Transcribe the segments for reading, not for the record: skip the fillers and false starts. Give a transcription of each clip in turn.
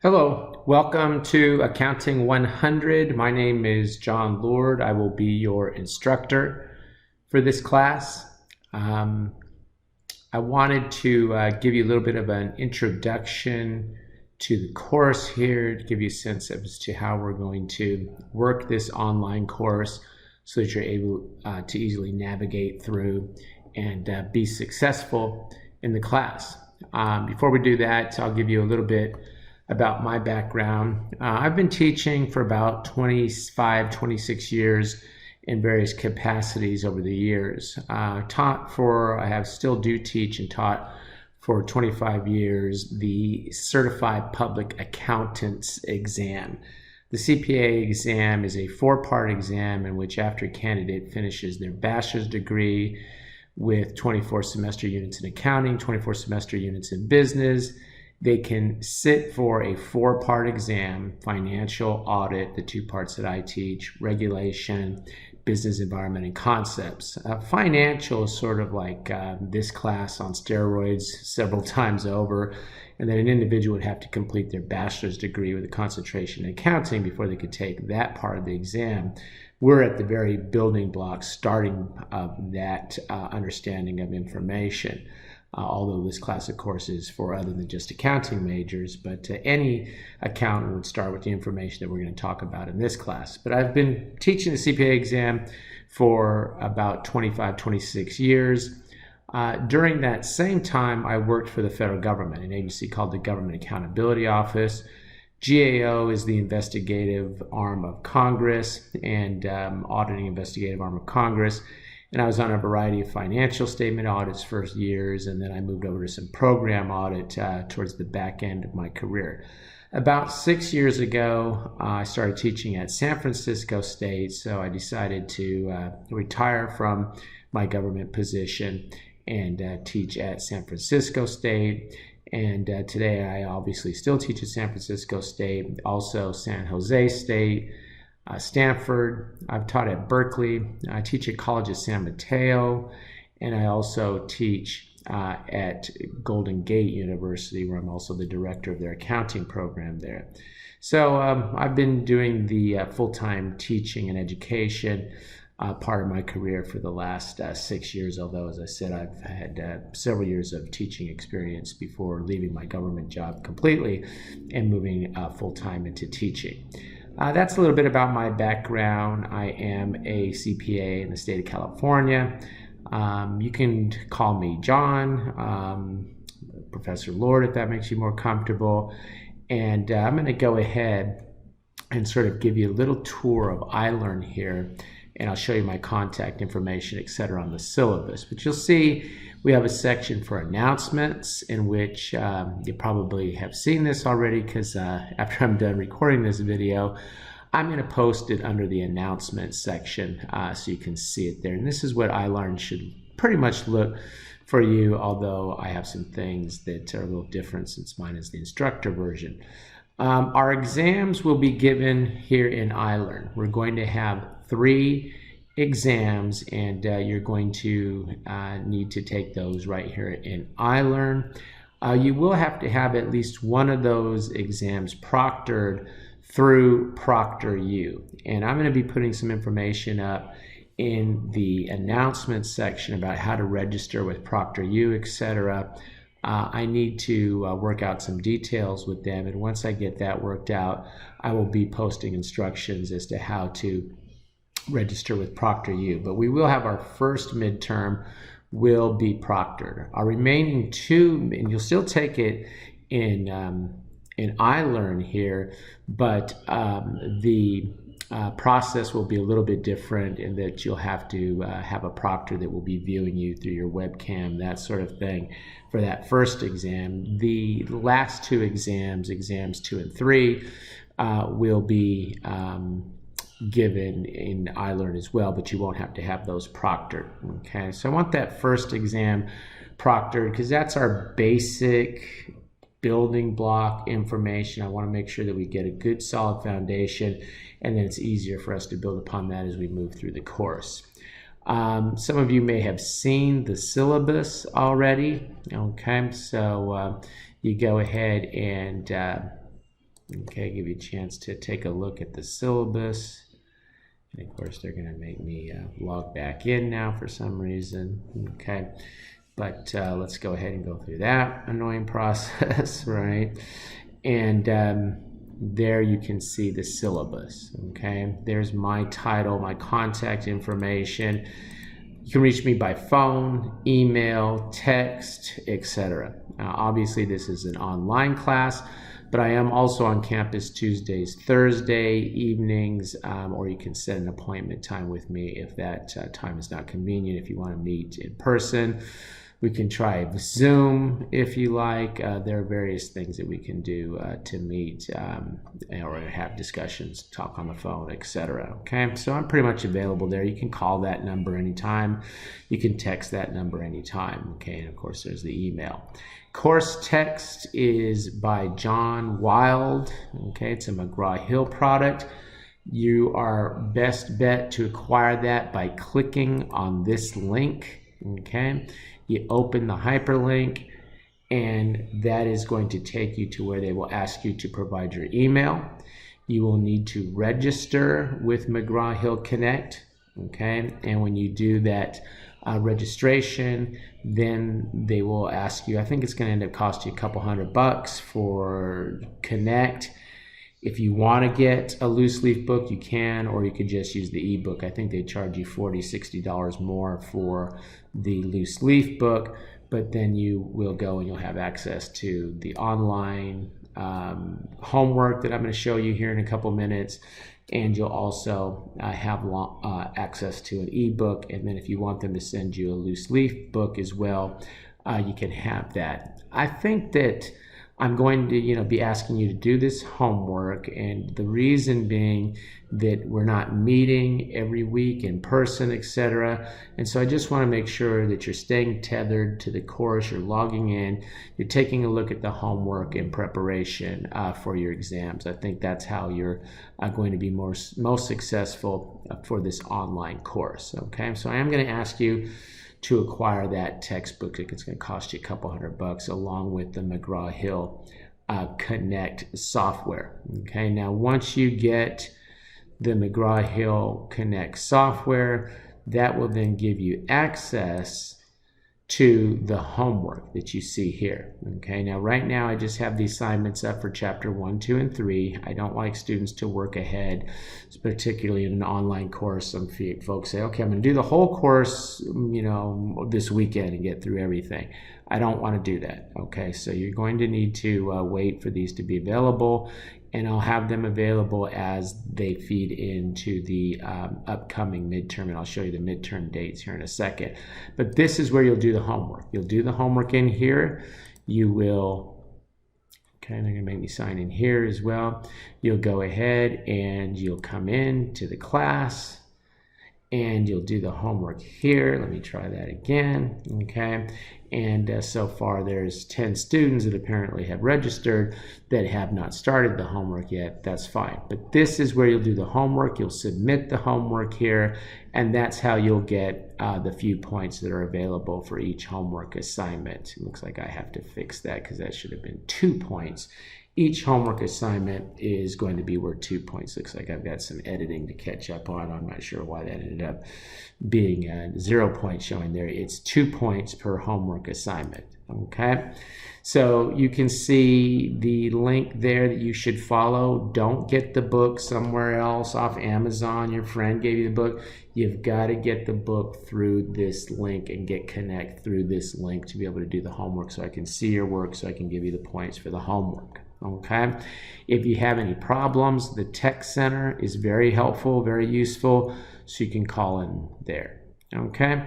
Hello, welcome to Accounting 100. My name is John Lord. I will be your instructor for this class. I wanted to give you a little bit of an introduction to the course here to give you a sense as to how we're going to work this online course so that you're able to easily navigate through and be successful in the class. Before we do that, I'll give you a little bit about my background. I've been teaching for about 25, 26 years in various capacities over the years. I still do teach and taught for 25 years the Certified Public Accountants exam. The CPA exam is a four-part exam in which after a candidate finishes their bachelor's degree with 24 semester units in accounting, 24 semester units in business, they can sit for a four-part exam: financial, audit, the two parts that I teach, regulation, business environment, and concepts. Financial is sort of like this class on steroids several times over, and then an individual would have to complete their bachelor's degree with a concentration in accounting before they could take that part of the exam. We're at the very building blocks starting of that understanding of information. Although this class, of course, is for other than just accounting majors, but any accountant would start with the information that we're going to talk about in this class. But I've been teaching the CPA exam for about 25, 26 years. During that same time, I worked for the federal government, an agency called the Government Accountability Office. GAO is the investigative arm of Congress and auditing investigative arm of Congress. And I was on a variety of financial statement audits for years, and then I moved over to some program audit towards the back end of my career. About 6 years ago, I started teaching at San Francisco State, so I decided to retire from my government position and teach at San Francisco State. And today I obviously still teach at San Francisco State, also San Jose State, Stanford. I've taught at Berkeley. I teach at College of San Mateo, and I also teach at Golden Gate University, where I'm also the director of their accounting program there. So I've been doing the full-time teaching and education part of my career for the last 6 years, although, as I said, I've had several years of teaching experience before leaving my government job completely and moving full-time into teaching. That's a little bit about my background. I am a CPA in the state of California. You can call me John, Professor Lord, if that makes you more comfortable. And I'm going to go ahead and sort of give you a little tour of iLearn here, and I'll show you my contact information, etc., on the syllabus. But you'll see we have a section for announcements in which you probably have seen this already, because after I'm done recording this video, I'm going to post it under the announcements section so you can see it there. And this is what iLearn should pretty much look for you, although I have some things that are a little different since mine is the instructor version. Our exams will be given here in iLearn. We're going to have 3 exams, and you're going to need to take those right here in iLearn. You will have to have at least one of those exams proctored through ProctorU, and I'm going to be putting some information up in the announcements section about how to register with ProctorU, etc. I need to work out some details with them, and once I get that worked out, I will be posting instructions as to how to register with ProctorU. But we will have our first midterm will be proctored. Our remaining 2, and you'll still take it in iLearn here, but the process will be a little bit different in that you'll have to have a proctor that will be viewing you through your webcam, that sort of thing, for that first exam. The last 2 exams, exams 2 and 3, will be given in iLearn as well, but you won't have to have those proctored. Okay, so I want that first exam proctored because that's our basic building block information. I want to make sure that we get a good solid foundation, and then it's easier for us to build upon that as we move through the course. Some of you may have seen the syllabus already. Okay, so you go ahead and Okay, give you a chance to take a look at the syllabus. And of course, they're going to make me log back in now for some reason. Okay, but let's go ahead and go through that annoying process, right? And there you can see the syllabus. Okay, there's my title, my contact information. You can reach me by phone, email, text, etc. Obviously, this is an online class, but I am also on campus Tuesdays, Thursday evenings, or you can set an appointment time with me if that time is not convenient. If you want to meet in person, we can try Zoom if you like. There are various things that we can do to meet or have discussions, talk on the phone, etc. Okay, so I'm pretty much available there. You can call that number anytime. You can text that number anytime. Okay, and of course there's the email. Course text is by John Wild. Okay, it's a McGraw-Hill product. You are best bet to acquire that by clicking on this link. Okay, you open the hyperlink, and that is going to take you to where they will ask you to provide your email. You will need to register with McGraw-Hill Connect. Okay, and when you do that registration, then they will ask you, I think it's going to end up costing you a couple $100 for Connect. If you want to get a loose leaf book, you can, or you could just use the ebook. I think they charge you $40, $60 more for the loose leaf book, but then you will go and you'll have access to the online homework that I'm going to show you here in a couple minutes. And you'll also have access to an ebook. And then if you want them to send you a loose leaf book as well, you can have that. I think that I'm going to, be asking you to do this homework, and the reason being that we're not meeting every week in person, etc. And so I just want to make sure that you're staying tethered to the course, you're logging in, you're taking a look at the homework in preparation for your exams. I think that's how you're going to be most successful for this online course. Okay, so I am going to ask you to acquire that textbook. It's going to cost you a couple $100 along with the McGraw-Hill Connect software. Okay, now once you get the McGraw-Hill Connect software, that will then give you access to the homework that you see here. Okay, now right now I just have the assignments up for chapter 1, 2, and 3. I don't like students to work ahead, particularly in an online course. Some folks say, okay, I'm going to do the whole course, this weekend and get through everything. I don't want to do that. Okay, so you're going to need to wait for these to be available, and I'll have them available as they feed into the upcoming midterm, and I'll show you the midterm dates here in a second. But this is where you'll do the homework. You'll do the homework in here. You will, okay, they're going to make me sign in here as well. You'll go ahead and you'll come in to the class, and you'll do the homework here. Let me try that again. Okay, and so far there's 10 students that apparently have registered that have not started the homework yet. That's fine, but this is where you'll do the homework. You'll submit the homework here, and that's how you'll get the few points that are available for each homework assignment. It looks like I have to fix that because that should have been 2 points. Each homework assignment is going to be worth 2 points. Looks like I've got some editing to catch up on. I'm not sure why that ended up being 0 points showing there. It's 2 points per homework assignment. Okay, so you can see the link there that you should follow. Don't get the book somewhere else off Amazon. Your friend gave you the book. You've got to get the book through this link and get Connect through this link to be able to do the homework, so I can see your work, so I can give you the points for the homework. Okay, if you have any problems, the Tech Center is very helpful, very useful, so you can call in there. Okay,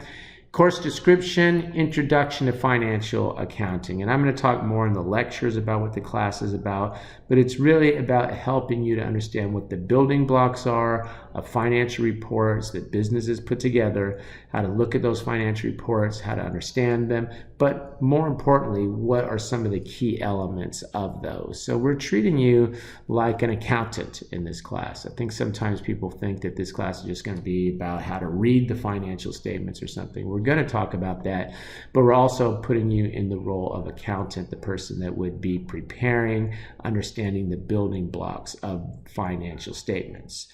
course description, Introduction to Financial Accounting, and I'm going to talk more in the lectures about what the class is about, but it's really about helping you to understand what the building blocks are of financial reports that businesses put together, how to look at those financial reports, how to understand them, but more importantly, what are some of the key elements of those? So we're treating you like an accountant in this class. I think sometimes people think that this class is just going to be about how to read the financial statements or something. We're going to talk about that, but we're also putting you in the role of accountant, the person that would be preparing, understanding the building blocks of financial statements.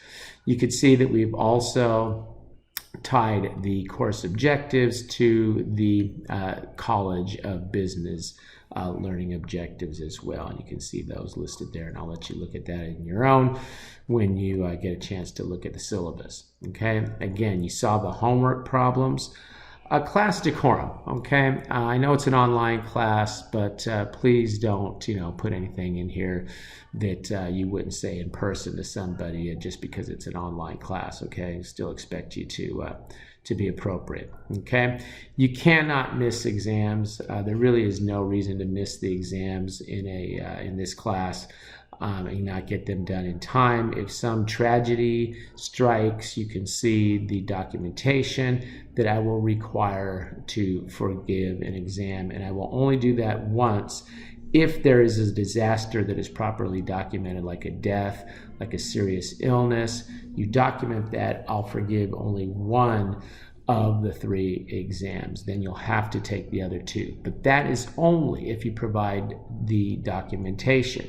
You can see that we've also tied the course objectives to the College of Business learning objectives as well. And you can see those listed there, and I'll let you look at that in your own when you get a chance to look at the syllabus. Okay, again, you saw the homework problems. Class decorum, okay? I know it's an online class, but please don't, put anything in here that you wouldn't say in person to somebody just because it's an online class, okay? Still expect you to be appropriate, okay? You cannot miss exams. There really is no reason to miss the exams in this class. And not get them done in time. If some tragedy strikes, you can see the documentation that I will require to forgive an exam, and I will only do that once if there is a disaster that is properly documented, like a death, like a serious illness. You document that, I'll forgive only one of the 3 exams. Then you'll have to take the other 2, but that is only if you provide the documentation.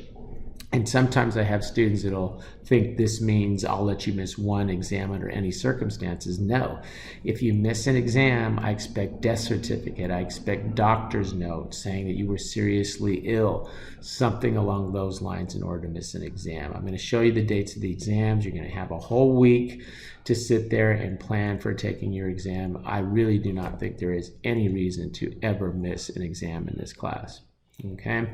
And sometimes I have students that'll think this means I'll let you miss 1 exam under any circumstances. No. If you miss an exam, I expect death certificate. I expect doctor's note saying that you were seriously ill, something along those lines in order to miss an exam. I'm going to show you the dates of the exams. You're going to have a whole week to sit there and plan for taking your exam. I really do not think there is any reason to ever miss an exam in this class. Okay.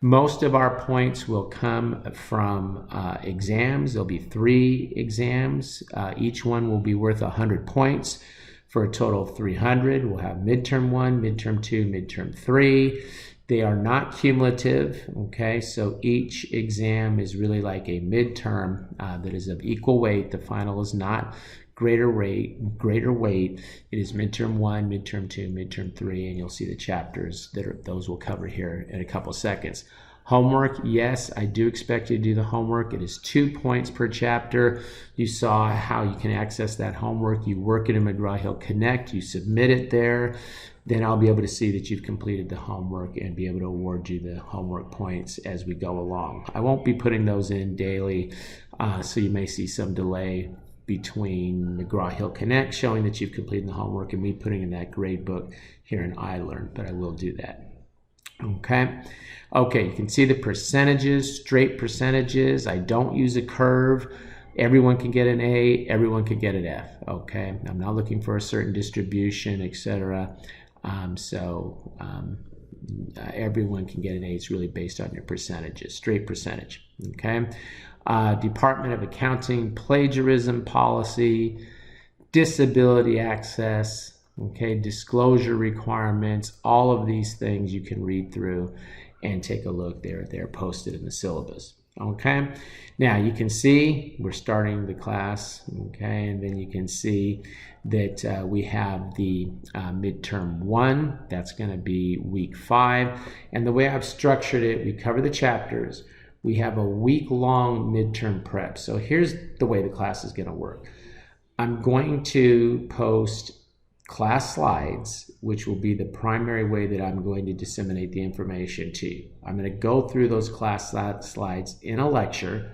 Most of our points will come from exams. There'll be 3 exams. Each one will be worth 100 points for a total of 300. We'll have midterm 1, midterm 2, midterm 3. They are not cumulative, okay? So each exam is really like a midterm that is of equal weight. The final is not greater weight. It is midterm 1, midterm 2, midterm 3, and you'll see the chapters those we'll cover here in a couple of seconds. Homework, yes, I do expect you to do the homework. It is 2 points per chapter. You saw how you can access that homework. You work it in McGraw-Hill Connect. You submit it there. Then I'll be able to see that you've completed the homework and be able to award you the homework points as we go along. I won't be putting those in daily, so you may see some delay between McGraw-Hill Connect showing that you've completed the homework and me putting in that grade book here in iLearn, but I will do that. Okay, you can see the percentages, straight percentages. I don't use a curve. Everyone can get an A, everyone can get an F, okay? I'm not looking for a certain distribution, etc. Everyone can get an A. It's really based on your percentages, straight percentage, okay? Department of Accounting, plagiarism policy, disability access, okay, disclosure requirements, all of these things you can read through and take a look there. They're posted in the syllabus, okay? Now you can see we're starting the class, okay, and then you can see that we have the midterm 1. That's going to be week 5, and the way I've structured it, we cover the chapters. We have a week-long midterm prep. So here's the way the class is going to work. I'm going to post class slides, which will be the primary way that I'm going to disseminate the information to you. I'm going to go through those class slides in a lecture.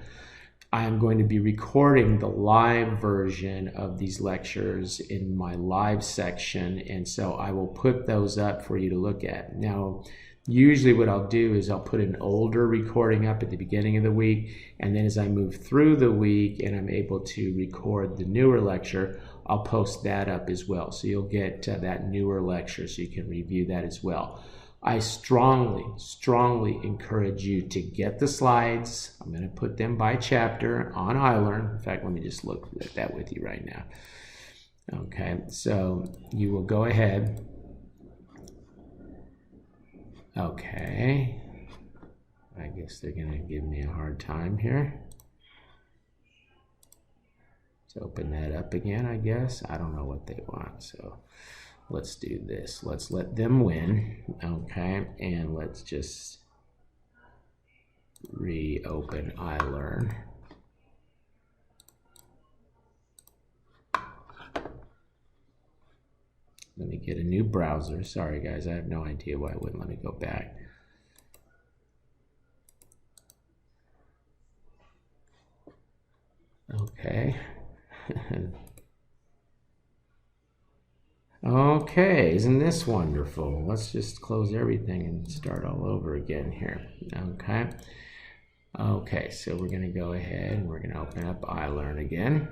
I'm going to be recording the live version of these lectures in my live section, and so I will put those up for you to look at. Now, usually what I'll do is I'll put an older recording up at the beginning of the week, and then as I move through the week and I'm able to record the newer lecture, I'll post that up as well. So you'll get that newer lecture so you can review that as well. I strongly encourage you to get the slides. I'm going to put them by chapter on iLearn. In fact, let me just look at that with you right now. Okay, so you will go ahead. Okay, I guess they're going to give me a hard time here. Let's open that up again, I guess. I don't know what they want, so let's do this. Let's let them win, okay? And let's just reopen iLearn. Let me get a new browser. Sorry guys, I have no idea why it wouldn't let me go back. Okay. Okay, isn't this wonderful? Let's just close everything and start all over again here. Okay. Okay, so we're going to go ahead and we're going to open up iLearn again.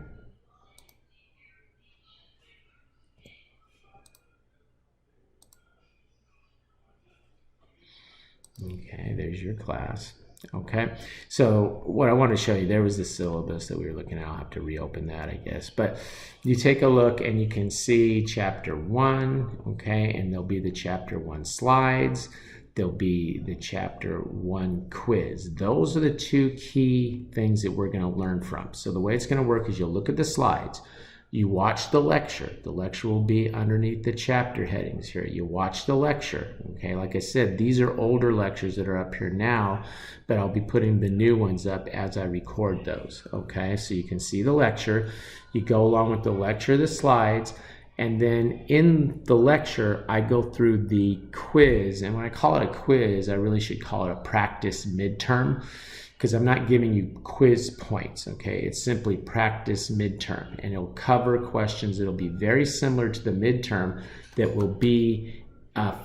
Okay, there's your class. Okay, so what I want to show you, there was the syllabus that we were looking at. I'll have to reopen that, I guess. But you take a look and you can see chapter 1, okay, and there'll be the chapter 1 slides. There'll be the chapter 1 quiz. Those are the two key things that we're going to learn from. So the way it's going to work is you'll look at the slides. You watch the lecture. The lecture will be underneath the chapter headings here. You watch the lecture, okay? Like I said, these are older lectures that are up here now, but I'll be putting the new ones up as I record those, okay? So you can see the lecture. You go along with the lecture, the slides, and then in the lecture, I go through the quiz. And when I call it a quiz, I really should call it a practice midterm, because I'm not giving you quiz points, okay? It's simply practice midterm, and it'll cover questions that'll be very similar to the midterm that will be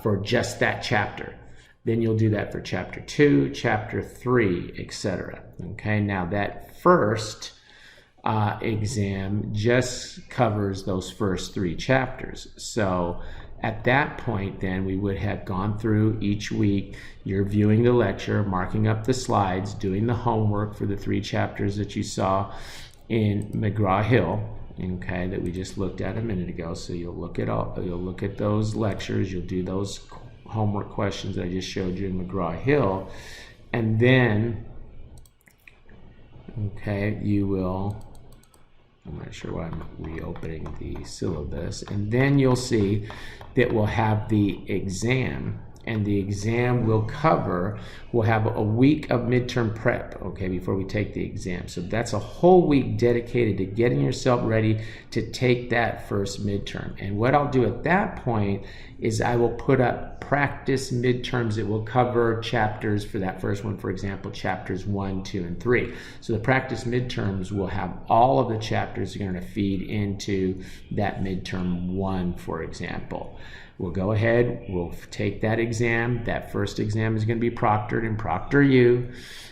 for just that chapter. Then you'll do that for chapter 2, chapter 3, etc. Okay, now that first exam just covers those first 3 chapters. So at that point, then, we would have gone through each week. You're viewing the lecture, marking up the slides, doing the homework for the 3 chapters that you saw in McGraw-Hill, okay, that we just looked at a minute ago. So you'll look at those lectures, you'll do those homework questions that I just showed you in McGraw-Hill, and then, okay, you will. I'm not sure why I'm reopening the syllabus. And then you'll see that we'll have the exam, and the exam will cover, we'll have a week of midterm prep, okay, before we take the exam. So that's a whole week dedicated to getting yourself ready to take that first midterm. And what I'll do at that point is I will put up practice midterms that will cover chapters for that first one, for example, chapters 1, 2, and 3. So the practice midterms will have all of the chapters that are going to feed into that midterm 1, for example. We'll go ahead, we'll take that exam. That first exam is going to be proctored and proctor you.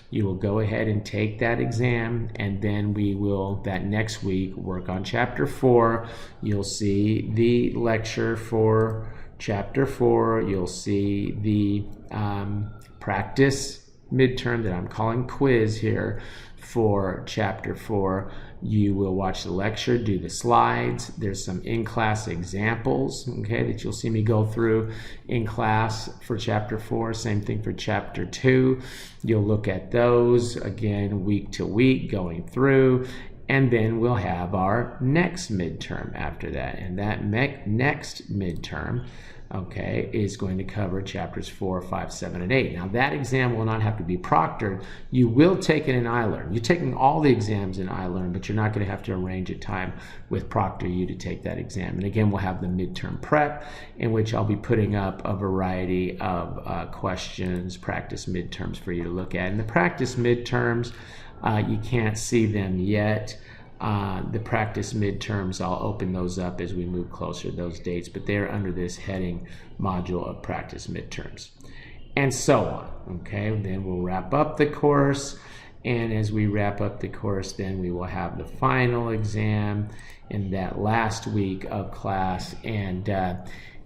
You will go ahead and take that exam, and then we will, that next week, work on chapter 4. You'll see the lecture for chapter 4. You'll see the practice midterm that I'm calling quiz here for chapter 4. You will watch the lecture, do the slides. There's some in-class examples, okay, that you'll see me go through in class for chapter 4. Same thing for chapter 2. You'll look at those again week to week going through, and then we'll have our next midterm after that. And that next midterm, okay, is going to cover chapters 4, 5, 7, and 8. Now that exam will not have to be proctored. You will take it in iLearn. You're taking all the exams in iLearn, but you're not going to have to arrange a time with ProctorU to take that exam. And again, we'll have the midterm prep, in which I'll be putting up a variety of questions, practice midterms for you to look at. And the practice midterms, you can't see them yet. The practice midterms, I'll open those up as we move closer to those dates, but they're under this heading module of practice midterms, and so on. Okay, then we'll wrap up the course, and as we wrap up the course, then we will have the final exam in that last week of class, and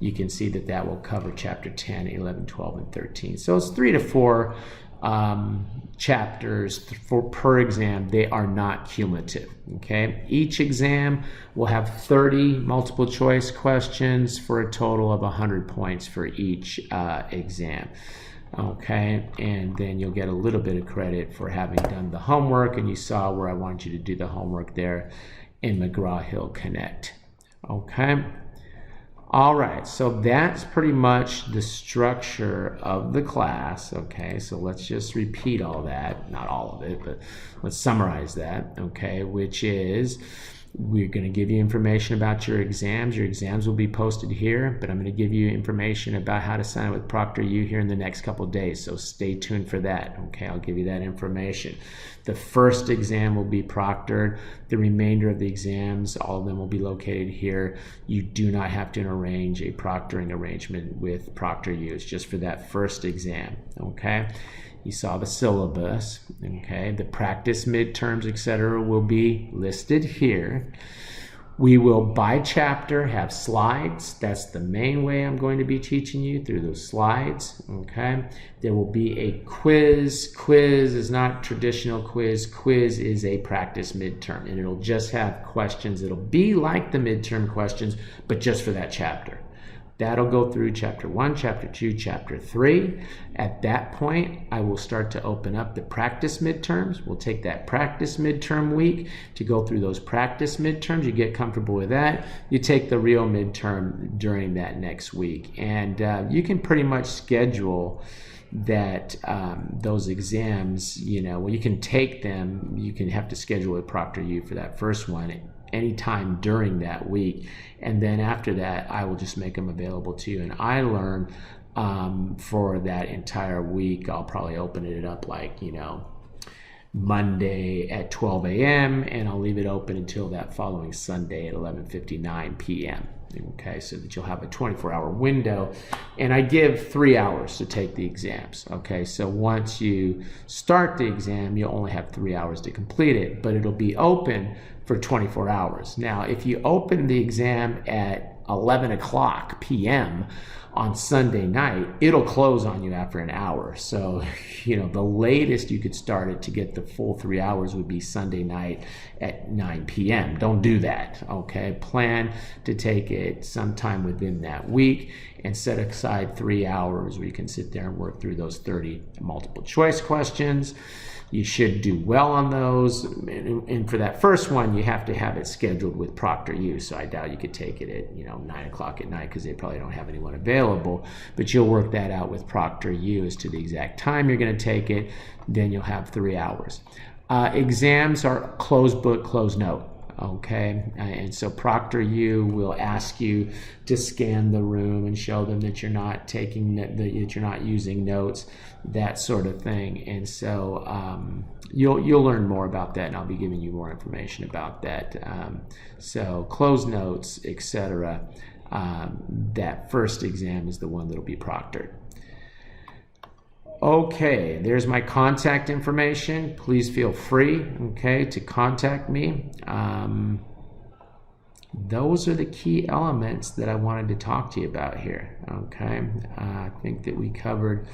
you can see that that will cover chapter 10, 11, 12, and 13. So it's 3 to 4 chapters per exam. They are not cumulative, okay? Each exam will have 30 multiple choice questions for a total of 100 points for each exam, okay? And then you'll get a little bit of credit for having done the homework, and you saw where I wanted you to do the homework there in McGraw-Hill Connect, okay? All right, so that's pretty much the structure of the class, okay? So let's just repeat all that, not all of it, but let's summarize that, okay? Which is, we're going to give you information about your exams. Your exams will be posted here, but I'm going to give you information about how to sign up with ProctorU here in the next couple of days, so stay tuned for that, okay? I'll give you that information. The first exam will be proctored. The remainder of the exams, all of them will be located here. You do not have to arrange a proctoring arrangement with ProctorU. It's just for that first exam, okay? You saw the syllabus, okay? The practice midterms, etc. will be listed here. We will, by chapter, have slides. That's the main way I'm going to be teaching you, through those slides, okay? There will be a quiz. Quiz is not traditional quiz. Quiz is a practice midterm, and it'll just have questions. It'll be like the midterm questions, but just for that chapter. That'll go through chapter 1, chapter 2, chapter 3. At that point, I will start to open up the practice midterms. We'll take that practice midterm week to go through those practice midterms. You get comfortable with that. You take the real midterm during that next week. And you can pretty much schedule that those exams, you know, well, you can take them. You can have to schedule with ProctorU for that first one anytime during that week, and then after that I will just make them available to you. And I learn for that entire week. I'll probably open it up like, you know, Monday at 12 a.m. and I'll leave it open until that following Sunday at 11:59 p.m. Okay, so that you'll have a 24-hour window, and I give 3 hours to take the exams. Okay, so once you start the exam, you'll only have 3 hours to complete it, but it'll be open for 24 hours. Now, if you open the exam at 11 o'clock p.m. on Sunday night, it'll close on you after an hour. So, you know, the latest you could start it to get the full 3 hours would be Sunday night at 9 p.m. Don't do that, okay? Plan to take it sometime within that week and set aside 3 hours where you can sit there and work through those 30 multiple choice questions. You should do well on those, and for that first one, you have to have it scheduled with ProctorU. So I doubt you could take it at, you know, 9 o'clock at night because they probably don't have anyone available. But you'll work that out with ProctorU as to the exact time you're going to take it. Then you'll have 3 hours. Exams are closed book, closed note. Okay, and so ProctorU will ask you to scan the room and show them that you're not taking that you're not using notes, that sort of thing. And so you'll learn more about that, and I'll be giving you more information about that. So closed notes, etc. That first exam is the one that'll be proctored. Okay, there's my contact information. Please feel free, okay, to contact me. Those are the key elements that I wanted to talk to you about here, okay? I think that we covered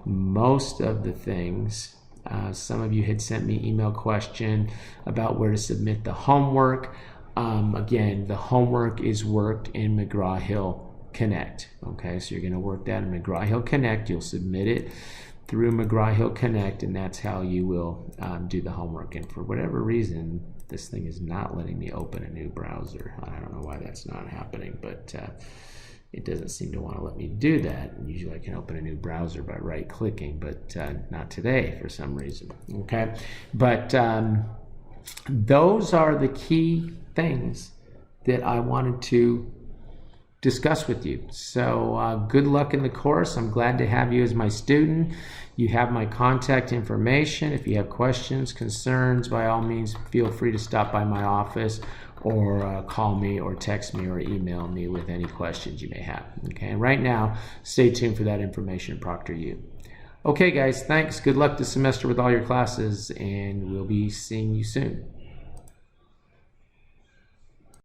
most of the things. Some of you had sent me email question about where to submit the homework. Again, the homework is worked in McGraw-Hill Connect. Okay, so you're going to work that in McGraw-Hill Connect. You'll submit it through McGraw-Hill Connect, and that's how you will do the homework. And for whatever reason, this thing is not letting me open a new browser. I don't know why that's not happening, but it doesn't seem to want to let me do that. And usually I can open a new browser by right-clicking, but not today for some reason. Okay, but those are the key things that I wanted to discuss with you. So good luck in the course. I'm glad to have you as my student. You have my contact information. If you have questions, concerns, by all means, feel free to stop by my office or call me or text me or email me with any questions you may have. Okay, and right now, stay tuned for that information, ProctorU. Okay, guys, thanks. Good luck this semester with all your classes, and we'll be seeing you soon.